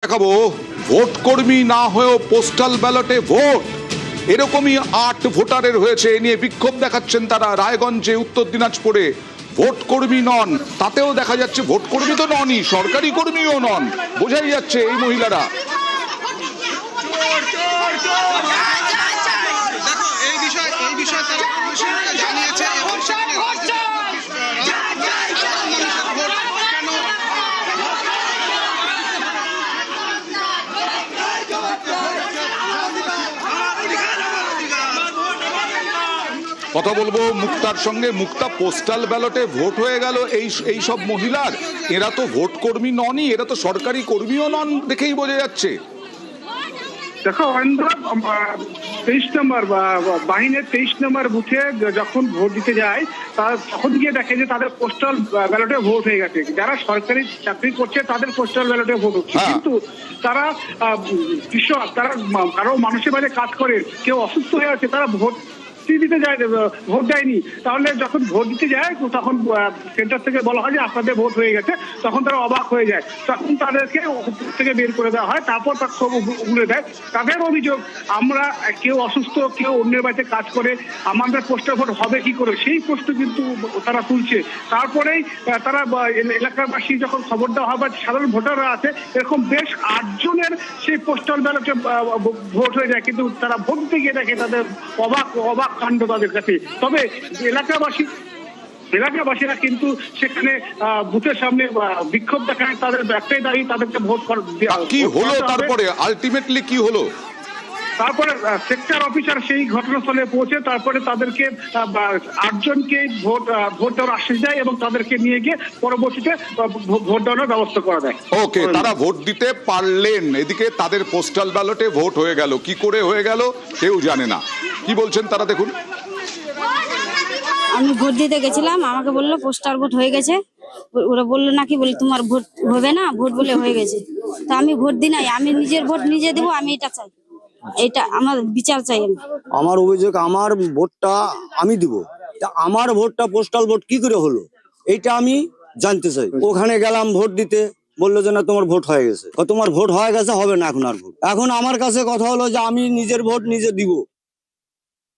দেখাবো ভোট কর্মী না হয়েও পোস্টাল ব্যালটে ভোট। এরকমই 8 ভোটারের হয়েছে। এ নিয়ে বিক্ষোভ দেখাচ্ছেন তারা। রায়গঞ্জে, উত্তর দিনাজপুরে ভোট কর্মী নন, তাতেও দেখা যাচ্ছে ভোট কর্মী তো ননই, সরকারি কর্মীও নন, বোঝাই যাচ্ছে এই মহিলারা। কথা বলবো মুক্তার সঙ্গে। মুক্তা, পোস্টাল ব্যালটে ভোট হয়ে গেল এই সব মহিলার, এরা তো ভোট কর্মী ননই, এরা তো সরকারি কর্মীও নন, দেখেই বোঝা যাচ্ছে। দেখো 23 নম্বর বাহিনীর 23 নম্বর বুথে যখন ভোট দিতে যায় তখন গিয়ে দেখে যে তাদের পোস্টাল ব্যালটে ভোট হয়ে গেছে। যারা সরকারি চাকরি করছে তাদের পোস্টাল ব্যালটে ভোট হচ্ছে, কিন্তু তারা কৃষক, তারা আরো মানুষের মাঝে কাজ করে, কেউ অসুস্থ হয়ে আছে, তারা ভোট দিতে যায়, ভোট দেয়নি। তাহলে যখন ভোট দিতে যায় তখন সেন্টার থেকে বলা হয় যে আপনাদের ভোট হয়ে গেছে, তখন তারা অবাক হয়ে যায়, তখন তাদেরকে থেকে বের করে দেওয়া হয়। তারপর তার সব উড়ে দেয়। তাদের অভিযোগ, আমরা কেউ অসুস্থ, কেউ অন্যের বাড়িতে কাজ করে, আমাদের পোস্টাল ভোট হবে কি করে, সেই প্রশ্ন কিন্তু তারা তুলছে। তারপরেই তারা এলাকাবাসী যখন খবর দেওয়া হয় বা সাধারণ ভোটাররা আছে, এরকম বেশ 8 জনের সেই পোস্টাল ব্যালটে ভোট হয়ে যায়, কিন্তু তারা ভোট দিতে গিয়ে দেখে তাদের অবাক কাণ্ড তাদের কাছে। তবে এলাকাবাসীরা কিন্তু সেখানে বুথের সামনে বিক্ষোভ দেখায়, তাদের একটাই দাবি, তাদেরকে ভোট কি হলো তারপরে, আলটিমেটলি কি হলো? তারপরে সেক্টর অফিসার সেই ঘটনাস্থলে পৌঁছে তারপরে তাদেরকে 8 জনকে ভোট দেওয়ার আশ্বাস দেয় এবং তাদেরকে নিয়ে গিয়ে পরবর্তীতে ভোট দেওয়ার ব্যবস্থা করা দেয়। ওকে, তারা ভোট দিতে পারলেন, এদিকে তাদের পোস্টাল ব্যালটে ভোট হয়ে গেল। কি করে হয়ে গেল কেউ জানে না। কি বলছেন তারা, দেখুন। আমি ভোট দিতে গেছিলাম, আমাকে বললো পোস্টাল ভোট হয়ে গেছে। ওরা বললো নাকি, বলে তোমার ভোট হবে না, ভোট বলে হয়ে গেছে। তা আমি ভোট দিই নাই, আমি নিজের ভোট নিজে দেবো, আমি এটা চাই, এটা আমার বিচার চাই। আমার অভিযোগ, আমার ভোটটা আমি দিব, আমার ভোটটা পোস্টাল ভোট কি করে হলো এইটা আমি জানতে চাই। ওখানে গেলাম ভোট দিতে, বললো যে না তোমার ভোট হয়ে গেছে। তোমার ভোট হয়ে গেছে, হবে না এখন আর ভোট। এখন আমার কাছে কথা হলো যে আমি নিজের ভোট নিজে দিব,